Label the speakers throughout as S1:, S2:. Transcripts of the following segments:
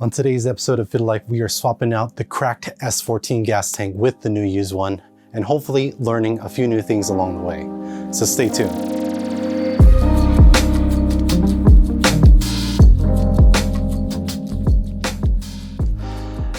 S1: On today's episode of Fit Life, we are swapping out the cracked S14 gas tank with the new used one, and hopefully learning a few new things along the way. So stay tuned.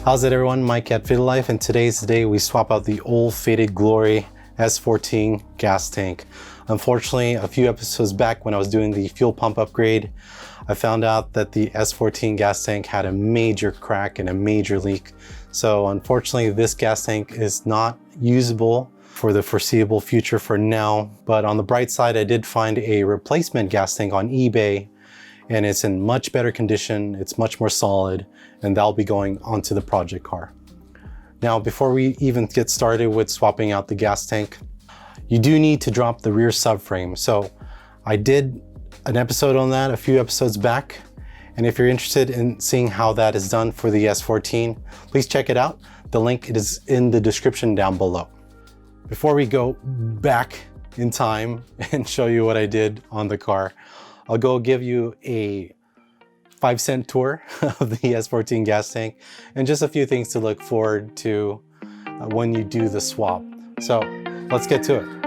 S1: How's it everyone? Mike at Fit Life, and today's the day we swap out the old faded glory S14 gas tank. Unfortunately, a few episodes back when I was doing the fuel pump upgrade, I found out that the S14 gas tank had a major crack and a major leak. So unfortunately, this gas tank is not usable for the foreseeable future for now. But on the bright side, I did find a replacement gas tank on eBay, and it's in much better condition. It's much more solid, and that'll be going onto the project car. Now, before we even get started with swapping out the gas tank, you do need to drop the rear subframe. So I did an episode on that a few episodes back. And if you're interested in seeing how that is done for the S14, please check it out. The link is in the description down below. Before we go back in time and show you what I did on the car, I'll go give you a 5-cent tour of the S14 gas tank and just a few things to look forward to when you do the swap. So let's get to it.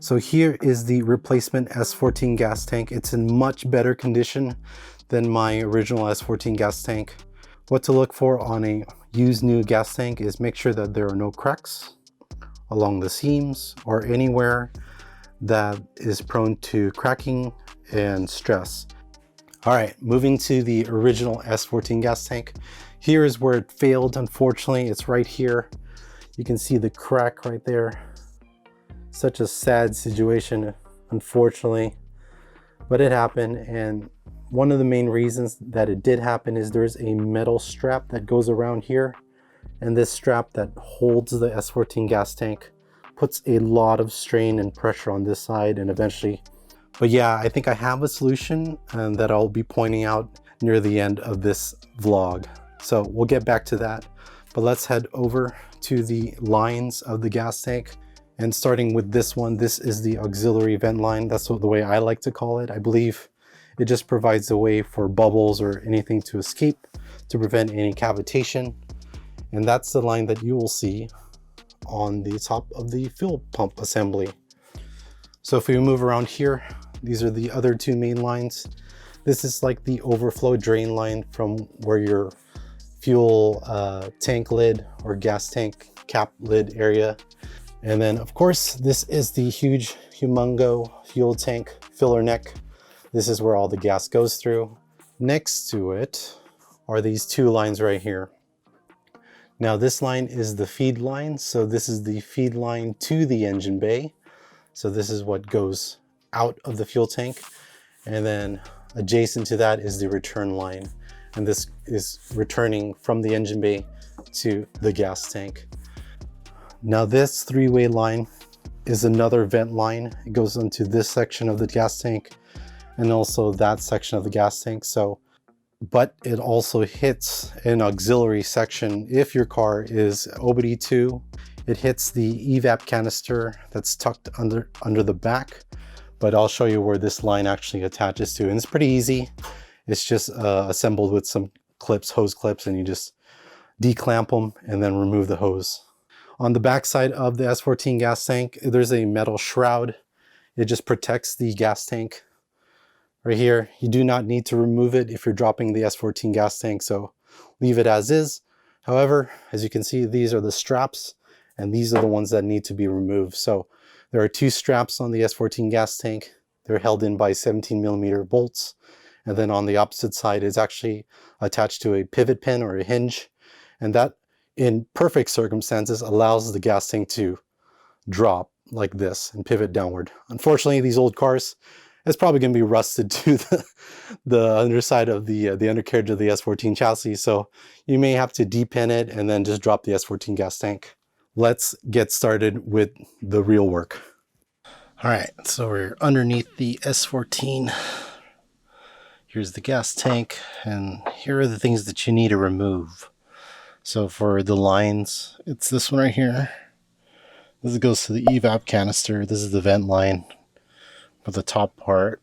S1: So here is the replacement S14 gas tank. It's in much better condition than my original S14 gas tank. What to look for on a used new gas tank is make sure that there are no cracks along the seams or anywhere that is prone to cracking and stress. All right, moving to the original S14 gas tank. Here is where it failed, unfortunately. It's right here. You can see the crack right there. Such a sad situation, unfortunately, but it happened. And one of the main reasons that it did happen is there's a metal strap that goes around here, and this strap that holds the S14 gas tank puts a lot of strain and pressure on this side and eventually. But yeah, I think I have a solution that I'll be pointing out near the end of this vlog. So we'll get back to that, but let's head over to the lines of the gas tank. And starting with this one, this is the auxiliary vent line. That's the way I like to call it. I believe it just provides a way for bubbles or anything to escape to prevent any cavitation. And that's the line that you will see on the top of the fuel pump assembly. So if we move around here, these are the other two main lines. This is like the overflow drain line from where your fuel tank lid or gas tank cap lid area. And then of course, this is the huge humongo fuel tank filler neck. This is where all the gas goes through. Next to it are these two lines right here. Now this line is the feed line. So this is the feed line to the engine bay. So this is what goes out of the fuel tank. And then adjacent to that is the return line. And this is returning from the engine bay to the gas tank. Now this three-way line is another vent line. It goes into this section of the gas tank and also that section of the gas tank. So, but it also hits an auxiliary section. If your car is OBD 2, it hits the evap canister that's tucked under the back. But I'll show you where this line actually attaches to. And it's pretty easy. It's just assembled with some clips, hose clips, and you just declamp them and then remove the hose. On the back side of the S14 gas tank, there's a metal shroud. It just protects the gas tank right here. You do not need to remove it if you're dropping the S14 gas tank, so leave it as is. However, as you can see, these are the straps, and these are the ones that need to be removed. So there are two straps on the S14 gas tank. They're held in by 17mm bolts. And then on the opposite side is actually attached to a pivot pin or a hinge. And that, in perfect circumstances, allows the gas tank to drop like this and pivot downward. Unfortunately, these old cars, it's probably going to be rusted to the underside of the undercarriage of the S14 chassis. So you may have to depin it and then just drop the S14 gas tank. Let's get started with the real work. All right, so we're underneath the S14 Here's the gas tank, and here are the things that you need to remove. So for the lines, it's this one right here. This goes to the evap canister. This is the vent line for the top part.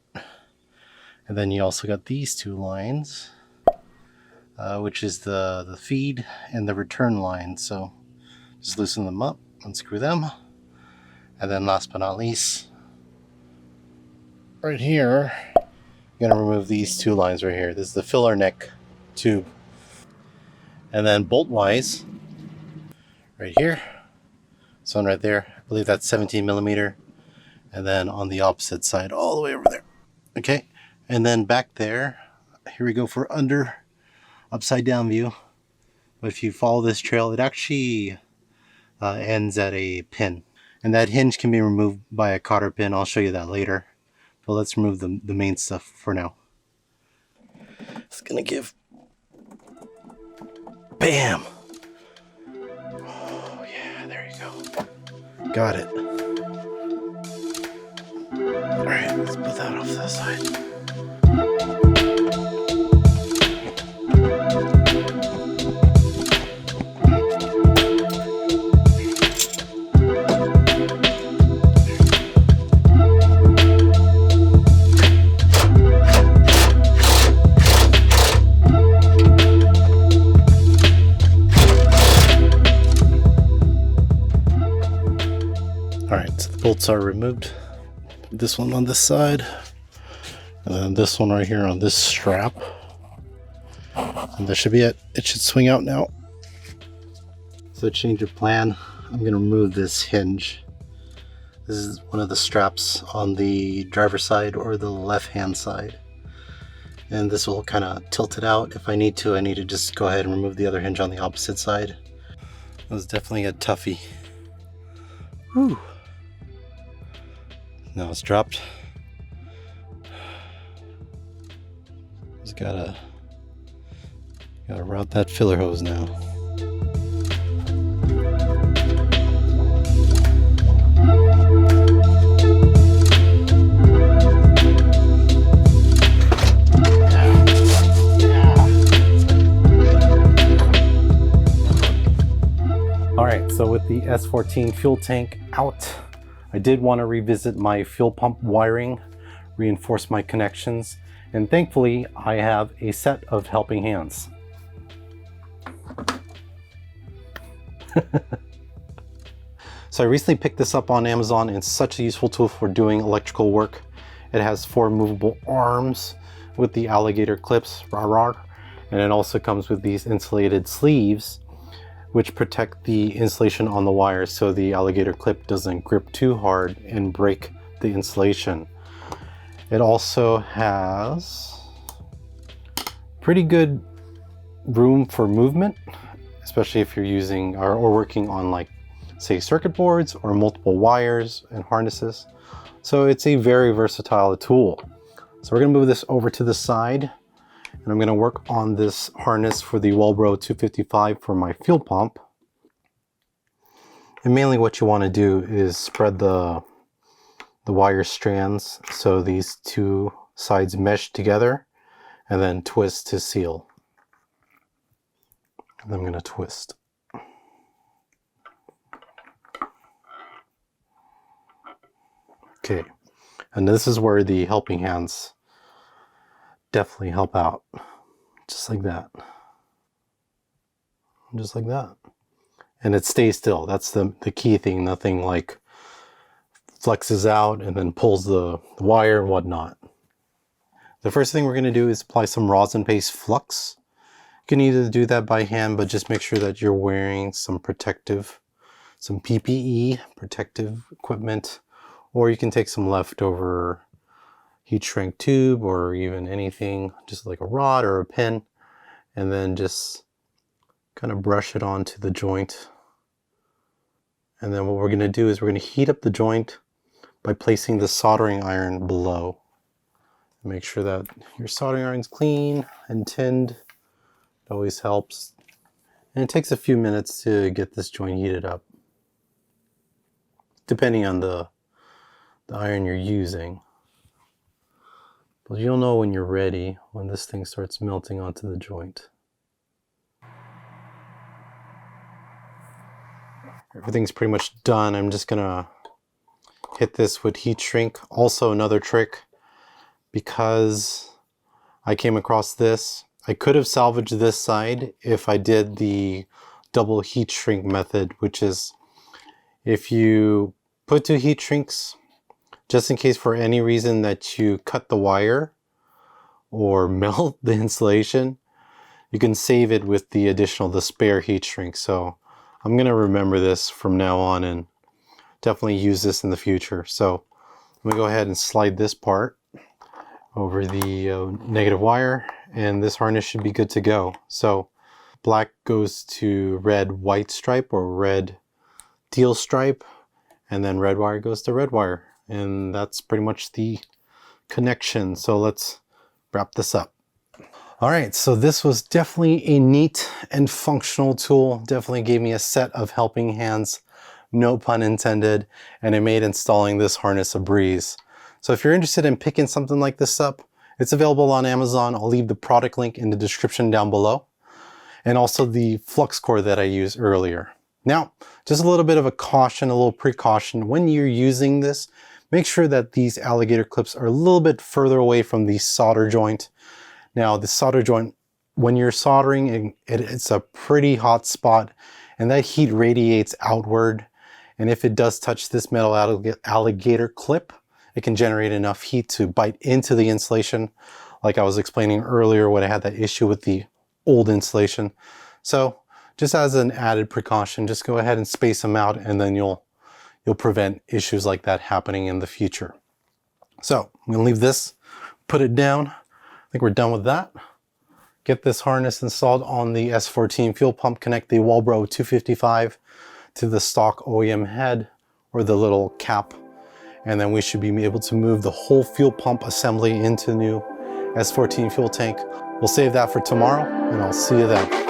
S1: And then you also got these two lines, which is the feed and the return line. So just loosen them up, unscrew them. And then last but not least, right here, I'm gonna remove these two lines right here. This is the filler neck tube. And then bolt wise, right here, this one right there, I believe that's 17 millimeter. And then on the opposite side, all the way over there. Okay, and then back there, here we go for under upside down view. But if you follow this trail, it actually ends at a pin. And that hinge can be removed by a cotter pin. I'll show you that later. But let's remove the main stuff for now. It's gonna give, bam! Oh yeah, there you go. Got it. Alright, let's put that off to the side. Alright, so the bolts are removed. This one on this side, and then this one right here on this strap. And that should be it. It should swing out now. So change of plan, I'm going to remove this hinge. This is one of the straps on the driver's side or the left hand side. And this will kind of tilt it out. If I need to just go ahead and remove the other hinge on the opposite side. That was definitely a toughie. Whew. Now it's dropped. Just gotta route that filler hose now. All right, so with the S14 fuel tank out, I did want to revisit my fuel pump wiring, reinforce my connections, and thankfully I have a set of helping hands. So I recently picked this up on Amazon, and it's such a useful tool for doing electrical work. It has 4 movable arms with the alligator clips, and it also comes with these insulated sleeves which protect the insulation on the wires so the alligator clip doesn't grip too hard and break the insulation. It also has pretty good room for movement, especially if you're using or working on, like, say, circuit boards or multiple wires and harnesses. So it's a very versatile tool. So we're gonna move this over to the side, and I'm gonna work on this harness for the Walbro 255 for my fuel pump. And mainly what you wanna do is spread the wire strands so these two sides mesh together, and then twist to seal. And I'm gonna twist. Okay, and this is where the helping hands definitely help out. Just like that. Just like that. And it stays still. That's the key thing. Nothing like flexes out and then pulls the wire and whatnot. The first thing we're going to do is apply some rosin paste flux. You can either do that by hand, but just make sure that you're wearing some PPE, protective equipment, or you can take some leftover heat shrink tube or even anything, just like a rod or a pin, and then just kind of brush it onto the joint. And then what we're going to do is we're going to heat up the joint by placing the soldering iron below. Make sure that your soldering iron's clean and tinned. It always helps. And it takes a few minutes to get this joint heated up, depending on the iron you're using. But you'll know when you're ready, when this thing starts melting onto the joint. Everything's pretty much done. I'm just gonna hit this with heat shrink. Also another trick, because I came across this, I could have salvaged this side if I did the double heat shrink method, which is if you put 2 heat shrinks, just in case for any reason that you cut the wire or melt the insulation, you can save it with the spare heat shrink. So I'm gonna remember this from now on and definitely use this in the future. So I'm gonna go ahead and slide this part over the negative wire, and this harness should be good to go. So black goes to red white stripe or red teal stripe, and then red wire goes to red wire. And that's pretty much the connection. So let's wrap this up. All right, so this was definitely a neat and functional tool. Definitely gave me a set of helping hands, no pun intended, and it made installing this harness a breeze. So if you're interested in picking something like this up, it's available on Amazon. I'll leave the product link in the description down below, and also the flux core that I used earlier. Now, just a little bit of a caution, a little precaution. When you're using this, make sure that these alligator clips are a little bit further away from the solder joint. Now, the solder joint, when you're soldering, it's a pretty hot spot, and that heat radiates outward. And if it does touch this metal alligator clip, it can generate enough heat to bite into the insulation, like I was explaining earlier when I had that issue with the old insulation. So just as an added precaution, just go ahead and space them out, and then you'll prevent issues like that happening in the future. So I'm gonna leave this, put it down. I think we're done with that. Get this harness installed on the S14 fuel pump, connect the Walbro 255 to the stock OEM head or the little cap, and then we should be able to move the whole fuel pump assembly into the new S14 fuel tank. We'll save that for tomorrow, and I'll see you then.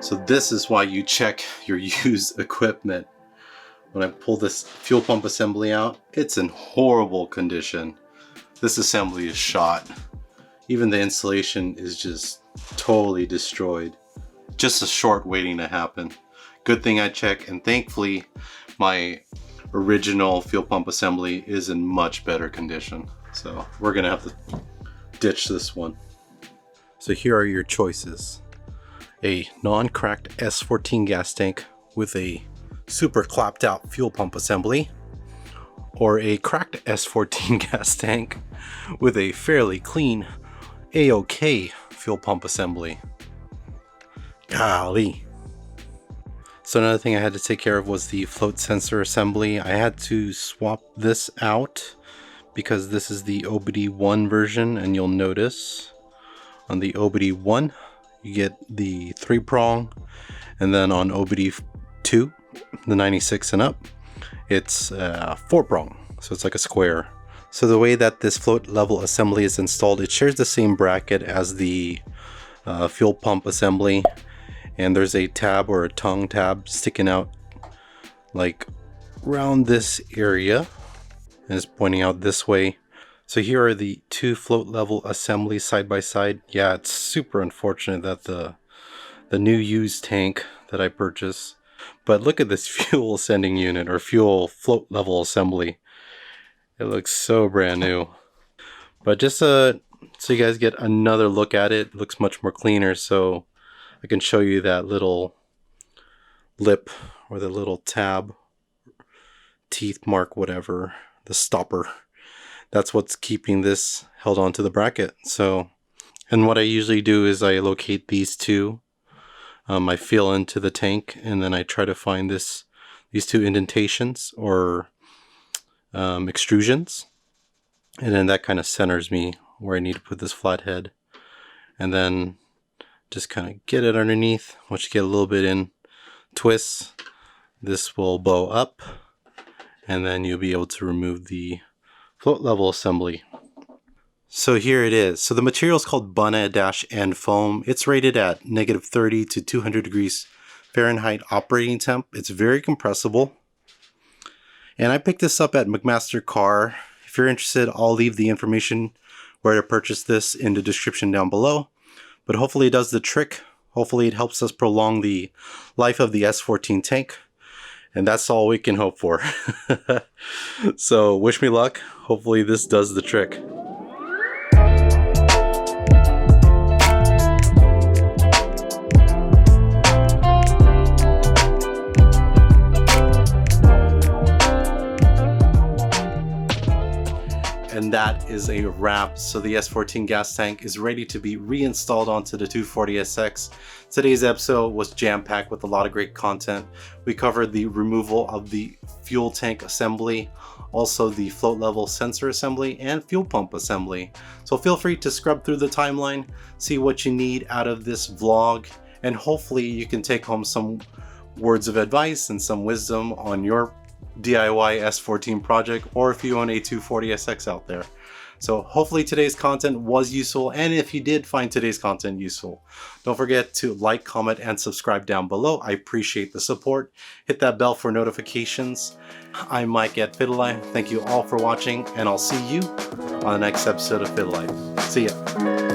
S1: So this is why you check your used equipment. When I pull this fuel pump assembly out, it's in horrible condition. This assembly is shot. Even the insulation is just totally destroyed. Just a short waiting to happen. Good thing I check, and thankfully my original fuel pump assembly is in much better condition. So we're gonna have to ditch this one. So here are your choices. A non-cracked S14 gas tank with a super clapped out fuel pump assembly, or a cracked S14 gas tank with a fairly clean A-OK fuel pump assembly. Golly. So another thing I had to take care of was the float sensor assembly. I had to swap this out because this is the OBD I version, and you'll notice on the OBD I you get the 3-prong, and then on OBD 2, the 96 and up, it's 4-prong, so it's like a square. So the way that this float level assembly is installed, it shares the same bracket as the fuel pump assembly, and there's a tab or a tongue tab sticking out like around this area, and it's pointing out this way. So here are the 2 float level assemblies side by side. Yeah, it's super unfortunate that the new used tank that I purchased, but look at this fuel sending unit or fuel float level assembly. It looks so brand new. But just so you guys get another look at it, it looks much more cleaner, so I can show you that little lip or the little tab, teeth mark, whatever, the stopper. That's what's keeping this held onto the bracket. So, and what I usually do is I locate these two. I feel into the tank, and then I try to find these 2 indentations or extrusions, and then that kind of centers me where I need to put this flathead, and then just kind of get it underneath. Once you get a little bit in, twists, This will bow up, and then you'll be able to remove the float level assembly. So here it is. So the material is called Buna-N foam. It's rated at -30 to 200 degrees Fahrenheit operating temp. It's very compressible. And I picked this up at McMaster Car. If you're interested, I'll leave the information where to purchase this in the description down below. But hopefully it does the trick. Hopefully it helps us prolong the life of the S14 tank. And that's all we can hope for. So wish me luck. Hopefully this does the trick. And that is a wrap. So the S14 gas tank is ready to be reinstalled onto the 240SX. Today's episode was jam-packed with a lot of great content. We covered the removal of the fuel tank assembly, also the float level sensor assembly and fuel pump assembly. So feel free to scrub through the timeline, see what you need out of this vlog, and hopefully you can take home some words of advice and some wisdom on your DIY S14 project, or if you own a 240SX out there. So hopefully today's content was useful, and if you did find today's content useful, don't forget to like, comment, and subscribe down below. I appreciate the support. Hit that bell for notifications. I'm Mike at Fiddle Life. Thank you all for watching, and I'll see you on the next episode of Fiddle Life. See ya.